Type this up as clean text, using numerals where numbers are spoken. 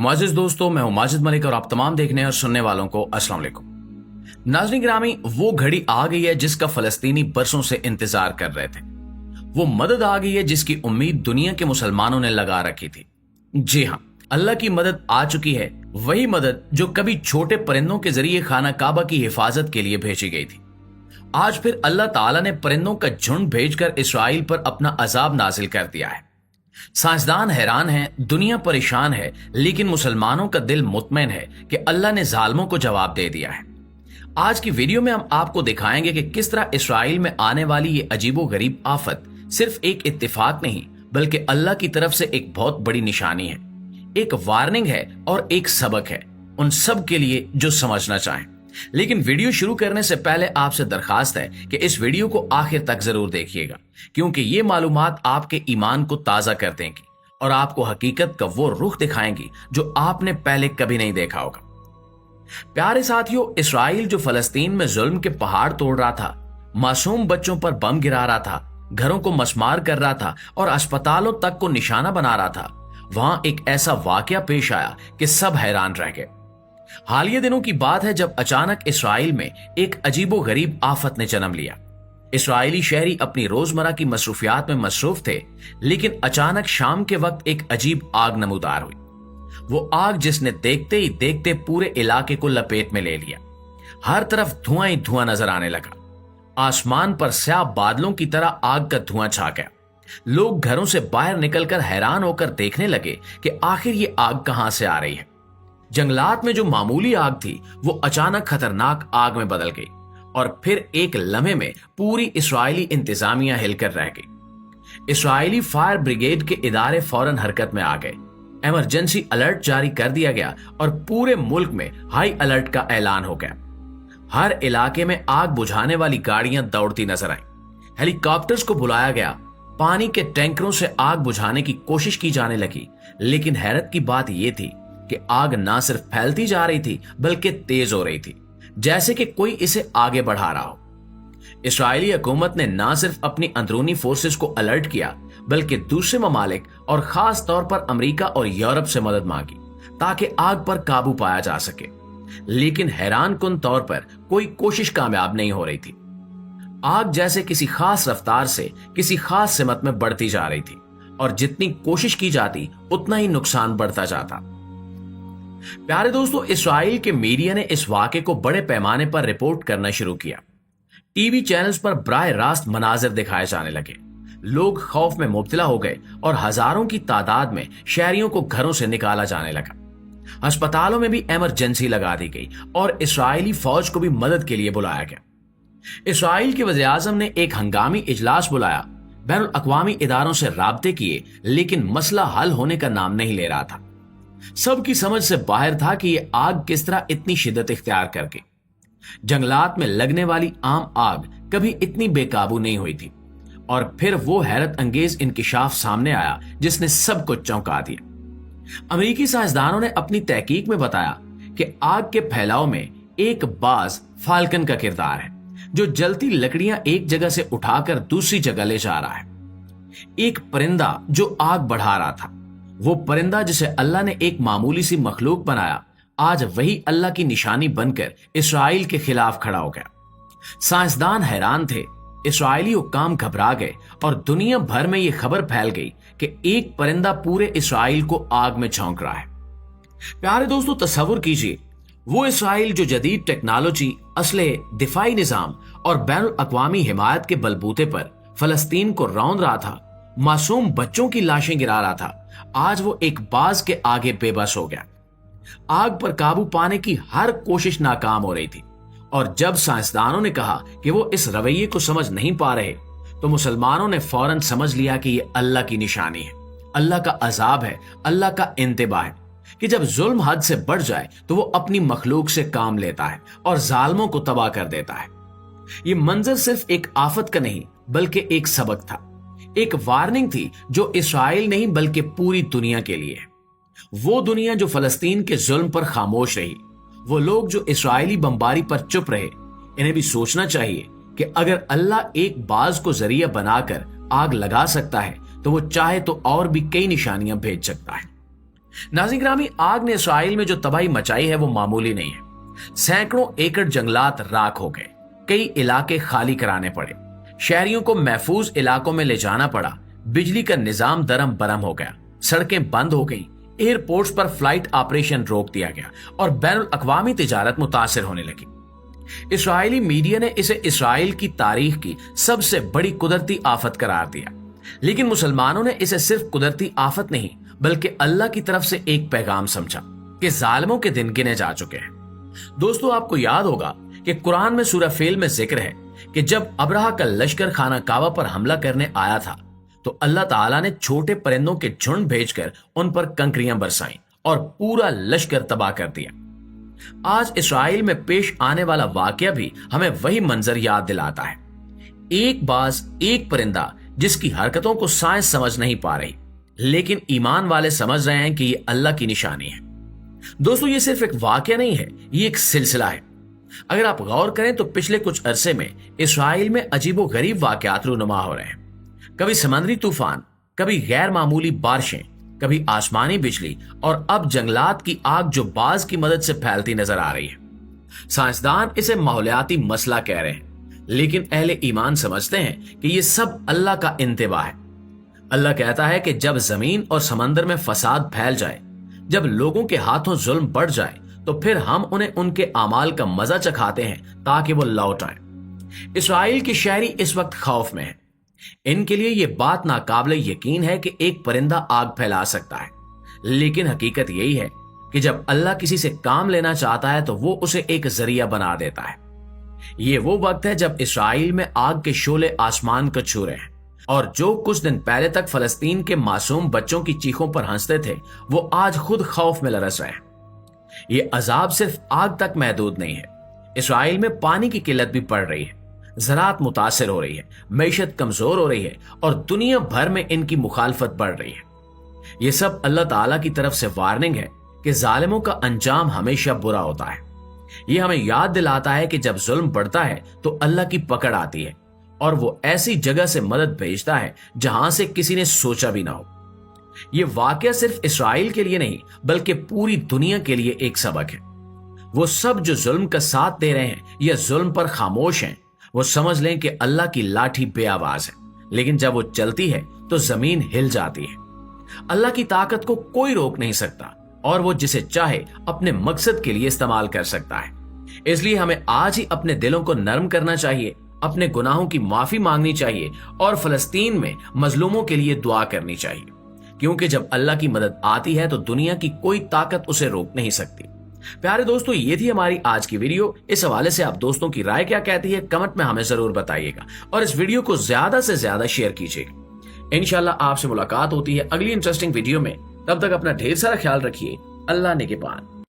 मुआजिज दोस्तों, मैं हूं माजिद मलिक और आप तमाम देखने और सुनने वालों को अस्सलाम वालेकुम। नाज़रीन गिरामी, वो घड़ी आ गई है जिसका फलस्तीनी बरसों से इंतजार कर रहे थे। वो मदद आ गई है जिसकी उम्मीद दुनिया के मुसलमानों ने लगा रखी थी। जी हां, अल्लाह की मदद आ चुकी है, वही मदद जो कभी छोटे परिंदों के जरिए खाना काबा की हिफाजत के लिए भेजी गई थी। आज फिर अल्लाह ताला ने परिंदों का झुंड भेजकर इसराइल पर अपना अजाब नाजिल कर दिया है। साइंसदान हैरान हैं, दुनिया परेशान है, लेकिन मुसलमानों का दिल मुतमैन है कि अल्लाह ने जालिमों को जवाब दे दिया है। आज की वीडियो में हम आपको दिखाएंगे कि किस तरह इसराइल में आने वाली ये अजीबो गरीब आफत सिर्फ एक इत्तेफाक नहीं बल्कि अल्लाह की तरफ से एक बहुत बड़ी निशानी है, एक वार्निंग है और एक सबक है उन सब के लिए जो समझना चाहें। लेकिन वीडियो शुरू करने से पहले आपसे दरखास्त है कि इस वीडियो को आखिर तक जरूर देखिएगा, क्योंकि ये मालूमात आपके ईमान को ताजा कर देंगी और आपको हकीकत का वो रुख दिखाएंगी जो आपने पहले कभी नहीं देखा होगा। प्यारे साथियों, इसराइल जो फलस्तीन में जुल्म के पहाड़ तोड़ रहा था, मासूम बच्चों पर बम गिरा रहा था, घरों को मसमार कर रहा था और अस्पतालों तक को निशाना बना रहा था, वहां एक ऐसा वाकया पेश आया कि सब हैरान रह गए। हालिया दिनों की बात है जब अचानक इसराइल में एक अजीबो गरीब आफत ने जन्म लिया। इसराइली शहरी अपनी रोजमर्रा की मसरूफियात में मसरूफ थे, लेकिन अचानक शाम के वक्त एक अजीब आग नमूदार हुई। वो आग जिसने देखते ही देखते पूरे इलाके को लपेट में ले लिया। हर तरफ धुआं ही धुआं नजर आने लगा। आसमान पर स्याह बादलों की तरह आग का धुआं छा गया। लोग घरों से बाहर निकलकर हैरान होकर देखने लगे कि आखिर ये आग कहां से आ रही है। जंगलात में जो मामूली आग थी वो अचानक खतरनाक आग में बदल गई और फिर एक लम्हे में पूरी इसराइली इंतजामिया हिलकर रह गई। इसराइली फायर ब्रिगेड के इदारे फौरन हरकत में आ गए। इमरजेंसी अलर्ट जारी कर दिया गया और पूरे मुल्क में हाई अलर्ट का ऐलान हो गया। हर इलाके में आग बुझाने वाली गाड़ियां दौड़ती नजर आईं। हेलीकॉप्टर्स को बुलाया गया। पानी के टैंकरों से आग बुझाने की कोशिश की जाने लगी, लेकिन हैरत की बात यह थी कि आग ना सिर्फ फैलती जा रही थी बल्कि तेज हो रही थी, जैसे कि कोई इसे आगे बढ़ा रहा हो। इस्राएली हुकूमत ने ना सिर्फ अपनी अंदरूनी फोर्सेस को अलर्ट किया बल्कि दूसरे ममालिक और खास तौर पर अमेरिका और यूरोप से मदद मांगी ताकि आग पर काबू पाया जा सके। लेकिन हैरान कुन तौर पर कोई कोशिश कामयाब नहीं हो रही थी। आग जैसे किसी खास रफ्तार से किसी खास सिमत में बढ़ती जा रही थी और जितनी कोशिश की जाती उतना ही नुकसान बढ़ता जाता। प्यारे दोस्तों, इसराइल के मीडिया ने इस वाक़े को बड़े पैमाने पर रिपोर्ट करना शुरू किया। टीवी चैनल्स पर बराह रास्त मनाजिर दिखाए जाने लगे। लोग खौफ में मुब्तला हो गए और हजारों की तादाद में शहरियों को घरों से निकाला जाने लगा। अस्पतालों में भी इमरजेंसी लगा दी गई और इसराइली फौज को भी मदद के लिए बुलाया गया। इसराइल के वज़ीर आज़म ने एक हंगामी इजलास बुलाया, बैनुल अक़वामी इदारों से राब्ते किए, लेकिन मसला हल होने का नाम नहीं ले रहा था। सबकी समझ से बाहर था कि यह आग किस तरह इतनी शिद्दत इख्तियार कर गई। जंगलात में लगने वाली आम आग कभी इतनी बेकाबू नहीं हुई थी और फिर वो हैरत अंगेज इंकिशाफ सामने आया जिसने सबको चौंका दिया। अमेरिकी साइंसदानों ने अपनी तहकीक में बताया कि आग के फैलाव में एक बाज फाल्कन का किरदार है जो जलती लकड़ियां एक जगह से उठाकर दूसरी जगह ले जा रहा है। एक परिंदा जो आग बढ़ा रहा था, वो परिंदा जिसे अल्लाह ने एक मामूली सी मखलूक बनाया, आज वही अल्लाह की निशानी बनकर इसराइल के खिलाफ खड़ा हो गया। साइंसदान हैरान थे, इसराइली हुक्काम घबरा गए और दुनिया भर में यह खबर फैल गई कि एक परिंदा पूरे इसराइल को आग में झोंक रहा है। प्यारे दोस्तों, तसव्वुर कीजिए, वो इसराइल जो जदीद टेक्नोलॉजी, असलहे, दिफाई निजाम और बैनुल अक़वामी हिमायत के बलबूते पर फलस्तीन को रौंद रहा था, मासूम बच्चों की लाशें गिरा रहा था, आज वो एक बाज के आगे बेबस हो गया। आग पर काबू पाने की हर कोशिश नाकाम हो रही थी और जब साइंसदानों ने कहा कि वो इस रवैये को समझ नहीं पा रहे, तो मुसलमानों ने फौरन समझ लिया कि ये अल्लाह की निशानी है, अल्लाह का अजाब है, अल्लाह का इंतबाह है कि जब जुल्म हद से बढ़ जाए तो वो अपनी मखलूक से काम लेता है और जालिमों को तबाह कर देता है। ये मंजर सिर्फ एक आफत का नहीं बल्कि एक सबक था, एक वार्निंग थी जो इसराइल नहीं बल्कि पूरी दुनिया के लिए है। वो दुनिया जो फलस्तीन के जुल्म पर खामोश रही, वो लोग जो इसराइली बमबारी पर चुप रहे, इन्हें भी सोचना चाहिए कि अगर अल्लाह एक बाज को जरिया बनाकर आग लगा सकता है तो वो चाहे तो और भी कई निशानियां भेज सकता है। नाज़रीन ग्रामी, आग ने इसराइल में जो तबाही मचाई है वो मामूली नहीं है। सैकड़ों एकड़ जंगलात राख हो गए, कई इलाके खाली कराने पड़े, शहरियों को महफूज इलाकों में ले जाना पड़ा, बिजली का निजाम दरम बरम हो गया, सड़कें बंद हो गई, एयरपोर्ट्स पर फ्लाइट ऑपरेशन रोक दिया गया और बैनुल अक़वामी तिजारत मुतासिर होने लगी। इस्राएली मीडिया ने इसे इसराइल की तारीख की सबसे बड़ी कुदरती आफत करार दिया, लेकिन मुसलमानों ने इसे सिर्फ कुदरती आफत नहीं बल्कि अल्लाह की तरफ से एक पैगाम समझा कि जालिमों के दिन गिने जा चुके हैं। दोस्तों, आपको याद होगा कि कुरान में सूरह फेल में जिक्र है कि जब अब्राहा का लश्कर खाना काबा पर हमला करने आया था तो अल्लाह ताला ने छोटे परिंदों के झुंड भेजकर उन पर कंकरियां बरसाई और पूरा लश्कर तबाह कर दिया। आज इसराइल में पेश आने वाला वाकया भी हमें वही मंजर याद दिलाता है। एक बाज, एक परिंदा जिसकी हरकतों को साइंस समझ नहीं पा रही, लेकिन ईमान वाले समझ रहे हैं कि ये अल्लाह की निशानी है। दोस्तों, ये सिर्फ एक वाकया नहीं है, ये एक सिलसिला है। अगर आप गौर करें तो पिछले कुछ अरसे में इसराइल में अजीबो गरीब वाकयात रूनुमा हो रहे हैं। कभी समंदरी तूफान, कभी गैर मामूली बारिशें, कभी आसमानी बिजली और अब जंगलात की आग जो बाज की मदद से फैलती नजर आ रही है। साइंसदान इसे माहौलियाती मसला कह रहे हैं, लेकिन अहले ईमान समझते हैं कि ये सब अल्लाह का इंतबा है। अल्लाह कहता है कि जब जमीन और समंदर में फसाद फैल जाए, जब लोगों के हाथों जुल्म बढ़ जाए, तो फिर हम उन्हें उनके अमाल का मजा चखाते हैं ताकि वो लौट आए। इसराइल के शहरी इस वक्त खौफ में है। इनके लिए यह बात नाकाबिले यकीन है कि एक परिंदा आग फैला सकता है, लेकिन हकीकत यही है कि जब अल्लाह किसी से काम लेना चाहता है तो वो उसे एक जरिया बना देता है। ये वो वक्त है जब इसराइल में आग के शोले आसमान को छू रहे हैं और जो कुछ दिन पहले तक फलस्तीन के मासूम बच्चों की चीखों पर हंसते थे वो आज खुद खौफ में लरस रहे हैं। ये अजाब सिर्फ आग तक महदूद नहीं है। इसराइल में पानी की किल्लत भी पड़ रही है, ज़राअत मुतासिर हो रही है, मईशत कमजोर हो रही है और दुनिया भर में इनकी मुखालफत बढ़ रही है। ये सब अल्लाह ताला की तरफ से वार्निंग है कि जालिमों का अंजाम हमेशा बुरा होता है। ये हमें याद दिलाता है कि जब जुल्म बढ़ता है तो अल्लाह की पकड़ आती है और वो ऐसी जगह से मदद भेजता है जहां से किसी ने सोचा भी ना हो। ये वाकया सिर्फ इसराइल के लिए नहीं बल्कि पूरी दुनिया के लिए एक सबक है। वो सब जो जुल्म का साथ दे रहे हैं या जुल्म पर खामोश हैं, वो समझ लें कि अल्लाह की लाठी बेआवाज है, लेकिन जब वो चलती है तो जमीन हिल जाती है। अल्लाह की ताकत को कोई रोक नहीं सकता और वो जिसे चाहे अपने मकसद के लिए इस्तेमाल कर सकता है। इसलिए हमें आज ही अपने दिलों को नरम करना चाहिए, अपने गुनाहों की माफी मांगनी चाहिए और फलस्तीन में मजलूमों के लिए दुआ करनी चाहिए, क्योंकि जब अल्लाह की मदद आती है तो दुनिया की कोई ताकत उसे रोक नहीं सकती। प्यारे दोस्तों, ये थी हमारी आज की वीडियो। इस हवाले से आप दोस्तों की राय क्या कहती है कमेंट में हमें जरूर बताइएगा और इस वीडियो को ज्यादा से ज्यादा शेयर कीजिएगा। इंशाल्लाह आपसे मुलाकात होती है अगली इंटरेस्टिंग वीडियो में। तब तक अपना ढेर सारा ख्याल रखिए। अल्लाह निगहबान।